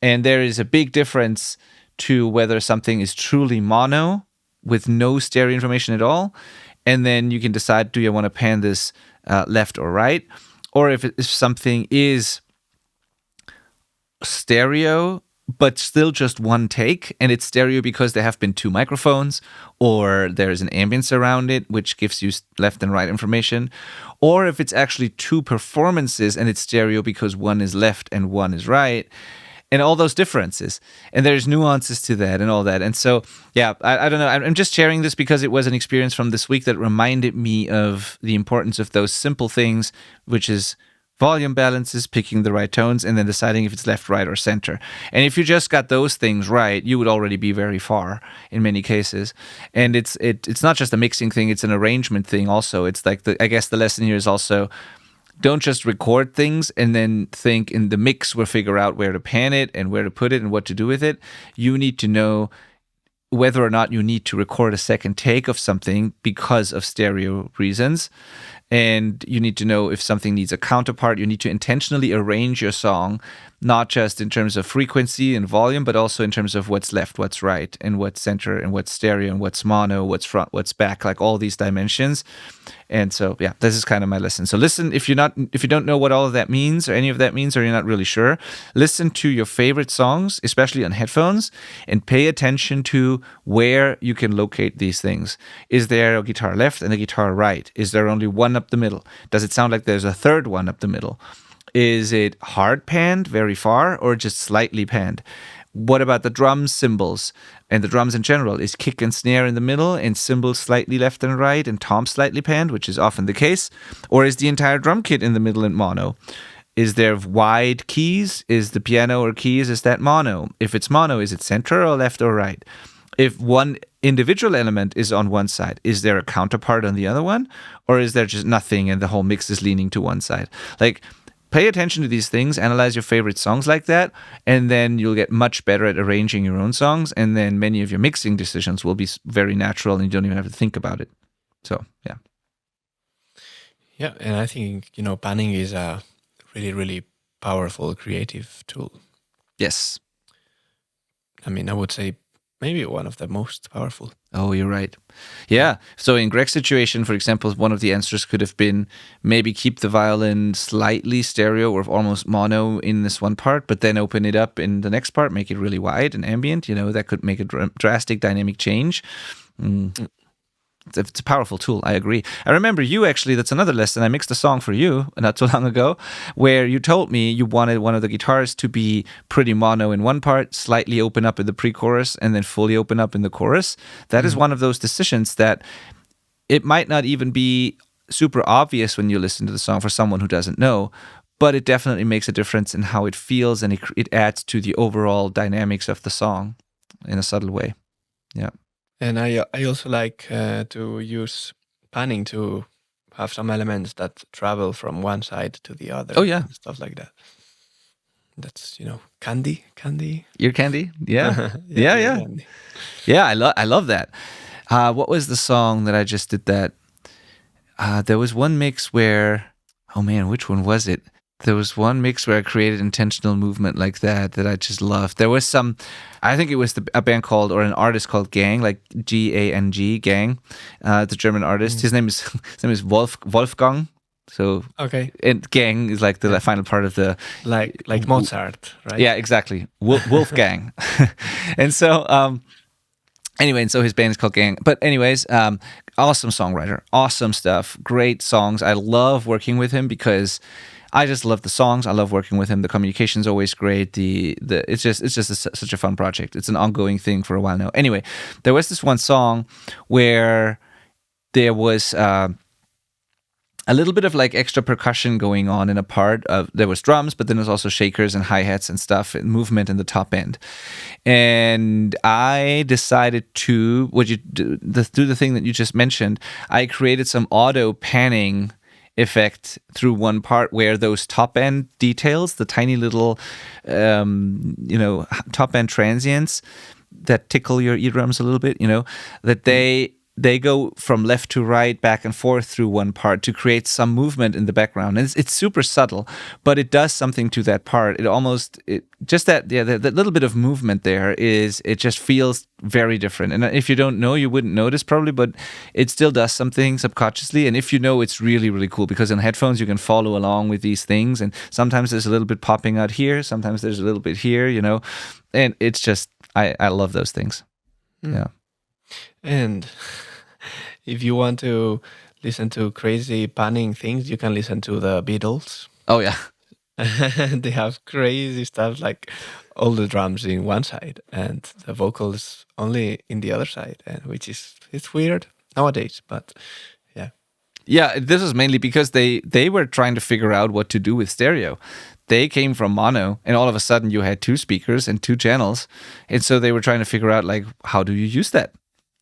And there is a big difference to whether something is truly mono with no stereo information at all, and then you can decide, do you want to pan this left or right, or if something is stereo but still just one take, and it's stereo because there have been two microphones, or there's an ambience around it, which gives you left and right information, or if it's actually two performances and it's stereo because one is left and one is right, and all those differences. And there's nuances to that and all that. And so, yeah, I don't know. I'm just sharing this because it was an experience from this week that reminded me of the importance of those simple things, which is volume balances, picking the right tones, and then deciding if it's left, right, or center. And if you just got those things right, you would already be very far in many cases. And it's not just a mixing thing; it's an arrangement thing also. It's like I guess the lesson here is also, don't just record things and then think in the mix we'll figure out where to pan it and where to put it and what to do with it. You need to know whether or not you need to record a second take of something because of stereo reasons. And you need to know if something needs a counterpart. You need to intentionally arrange your song, not just in terms of frequency and volume, but also in terms of what's left, what's right, and what's center, and what's stereo, and what's mono, what's front, what's back, like all these dimensions. And so, yeah, this is kind of my lesson. So listen, if you don't know what all of that means, or any of that means, or you're not really sure, listen to your favorite songs, especially on headphones, and pay attention to where you can locate these things. Is there a guitar left and a guitar right? Is there only one up the middle? Does it sound like there's a third one up the middle? Is it hard panned very far, or just slightly panned? What about the drum cymbals and the drums in general? Is kick and snare in the middle and cymbals slightly left and right and tom slightly panned, which is often the case? Or is the entire drum kit in the middle and mono? Is there wide keys? Is the piano or keys, is that mono? If it's mono, is it center or left or right? If one individual element is on one side, is there a counterpart on the other one? Or is there just nothing and the whole mix is leaning to one side? Like, pay attention to these things, analyze your favorite songs like that, and then you'll get much better at arranging your own songs, and then many of your mixing decisions will be very natural and you don't even have to think about it. So, yeah. Yeah, and I think, panning is a really, really powerful creative tool. Yes. I mean, I would say maybe one of the most powerful. Oh, you're right. Yeah. So in Greg's situation, for example, one of the answers could have been maybe keep the violin slightly stereo or almost mono in this one part, but then open it up in the next part, make it really wide and ambient. That could make a drastic dynamic change. It's a powerful tool. I agree. I remember you actually, that's another lesson. I mixed a song for you not too long ago where you told me you wanted one of the guitars to be pretty mono in one part, slightly open up in the pre-chorus, and then fully open up in the chorus. That is one of those decisions that it might not even be super obvious when you listen to the song for someone who doesn't know, but it definitely makes a difference in how it feels, and it adds to the overall dynamics of the song in a subtle way. Yeah. And I also like to use panning to have some elements that travel from one side to the other. Oh, yeah. And stuff like that. That's candy. Ear candy? Yeah. Yeah, yeah. candy. Yeah, I love that. What was the song that I just did that? There was one mix where, oh man, which one was it? There was one mix where I created intentional movement like that I just loved. There was some, I think it was a band called, or an artist called Gang, like Gang, Gang, the German artist. His name is Wolfgang. So Okay. And Gang is like the final part of the like Mozart, right? Yeah, exactly. Wolfgang. And so anyway, and so his band is called Gang. But anyways, awesome songwriter, awesome stuff, great songs. I love working with him because I just love the songs. I love working with him. The communication's always great. It's just such a fun project. It's an ongoing thing for a while now. Anyway, there was this one song where there was a little bit of like extra percussion going on in a part of, there was drums, but then there's also shakers and hi-hats and stuff and movement in the top end. And I decided to do the thing that you just mentioned. I created some auto panning effect through one part where those top end details, the tiny little top end transients that tickle your eardrums a little bit, that they go from left to right, back and forth through one part to create some movement in the background. And it's super subtle, but it does something to that part. That little bit of movement there it just feels very different. And if you don't know, you wouldn't notice probably, but it still does something subconsciously. And if you know, it's really, really cool because in headphones, you can follow along with these things. And sometimes there's a little bit popping out here. Sometimes there's a little bit here, and it's just, I love those things. Yeah. And if you want to listen to crazy panning things, you can listen to the Beatles. Oh, yeah. They have crazy stuff, like all the drums in one side and the vocals only in the other side, and it's weird nowadays, but yeah. Yeah, this is mainly because they were trying to figure out what to do with stereo. They came from mono, and all of a sudden you had two speakers and two channels, and so they were trying to figure out like, how do you use that?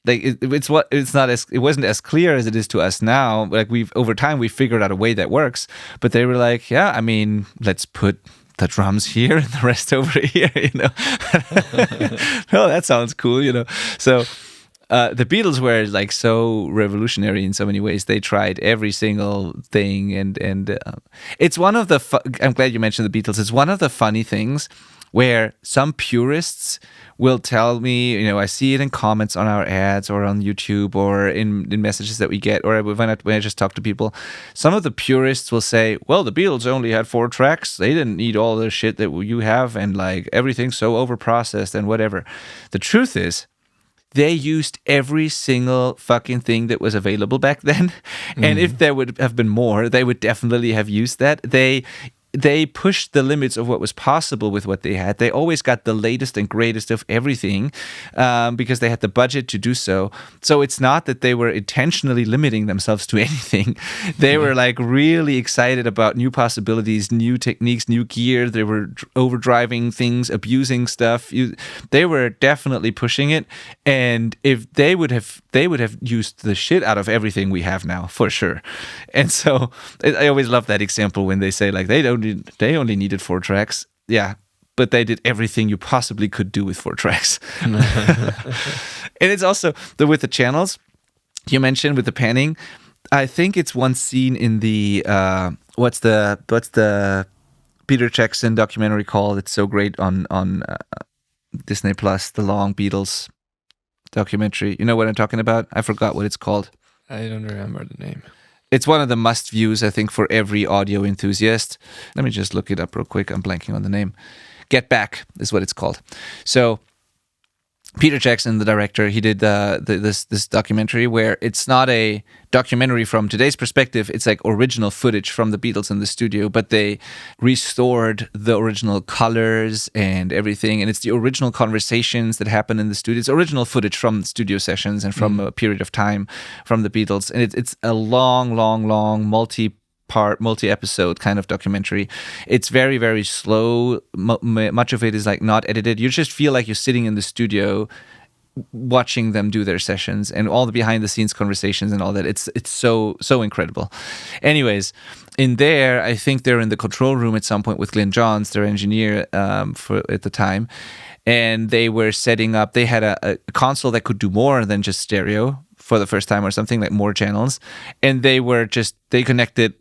Like it wasn't as clear as it is to us now. Like over time we figured out a way that works, but they were like, yeah, I mean, let's put the drums here and the rest over here, Oh, that sounds cool, So the Beatles were like so revolutionary in so many ways. They tried every single thing, and it's one of the. I'm glad you mentioned the Beatles. It's one of the funny things where some purists will tell me, I see it in comments on our ads or on YouTube or in messages that we get, or when I just talk to people. Some of the purists will say, well, the Beatles only had 4 tracks. They didn't need all the shit that you have, and like everything's so overprocessed and whatever. The truth is, they used every single fucking thing that was available back then. And if there would have been more, they would definitely have used that. They pushed the limits of what was possible with what they had. They always got the latest and greatest of everything because they had the budget to do so. So it's not that they were intentionally limiting themselves to anything. They were like really excited about new possibilities, new techniques, new gear. They were overdriving things, abusing stuff. They were definitely pushing it. And if they would have used the shit out of everything we have now, for sure. And so I always love that example when they say like they only needed 4 tracks. Yeah, but they did everything you possibly could do with 4 tracks. And it's also with the channels you mentioned with the panning. I think it's one scene in the what's the Peter Jackson documentary called? It's so great on Disney Plus, the long Beatles documentary. You know what I'm talking about? I forgot what it's called. I don't remember the name. It's one of the must-views, I think, for every audio enthusiast. Let me just look it up real quick. I'm blanking on the name. Get Back is what it's called. So Peter Jackson, the director, he did this documentary where it's not a documentary from today's perspective. It's like original footage from the Beatles in the studio, but they restored the original colors and everything. And it's the original conversations that happen in the studio. It's original footage from studio sessions and from a period of time from the Beatles. And it's a long, multi-episode kind of documentary. It's very, very slow. Much of it is like not edited. You just feel like you're sitting in the studio watching them do their sessions and all the behind the scenes conversations and all that. It's so incredible. Anyways, in there, I think they're in the control room at some point with Glyn Johns, their engineer for at the time, and they were setting up. They had a console that could do more than just stereo for the first time, or something like more channels, and they connected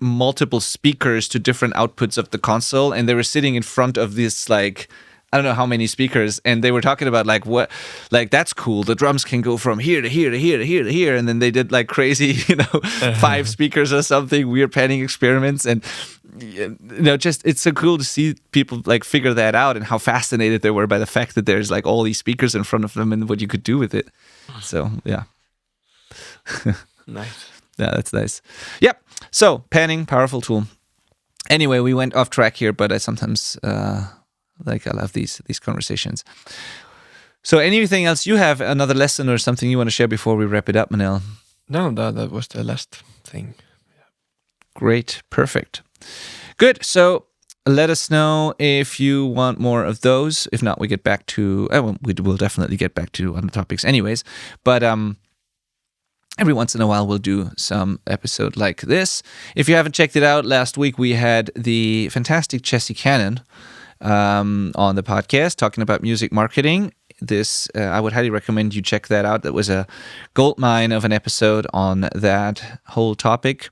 multiple speakers to different outputs of the console, and they were sitting in front of this, like, I don't know how many speakers, and they were talking about like, what, like, that's cool, the drums can go from here to here to here to here to here, and then they did like crazy 5 speakers or something, weird panning experiments, and just it's so cool to see people like figure that out and how fascinated they were by the fact that there's like all these speakers in front of them and what you could do with it. So yeah. Nice. Yeah, that's nice. Yep. So panning, powerful tool. Anyway, we went off track here, but I sometimes I love these conversations. So anything else you have, another lesson or something you want to share before we wrap it up, Manel? No, that was the last thing. Great, perfect, good. So let us know if you want more of those. If not, we get back to. We will definitely get back to other topics, anyways. But every once in a while, we'll do some episode like this. If you haven't checked it out, last week we had the fantastic Chessie Cannon on the podcast talking about music marketing. This, I would highly recommend you check that out. That was a goldmine of an episode on that whole topic.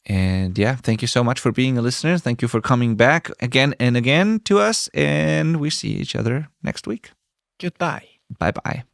And yeah, thank you so much for being a listener. Thank you for coming back again and again to us. And we see each other next week. Goodbye. Bye-bye.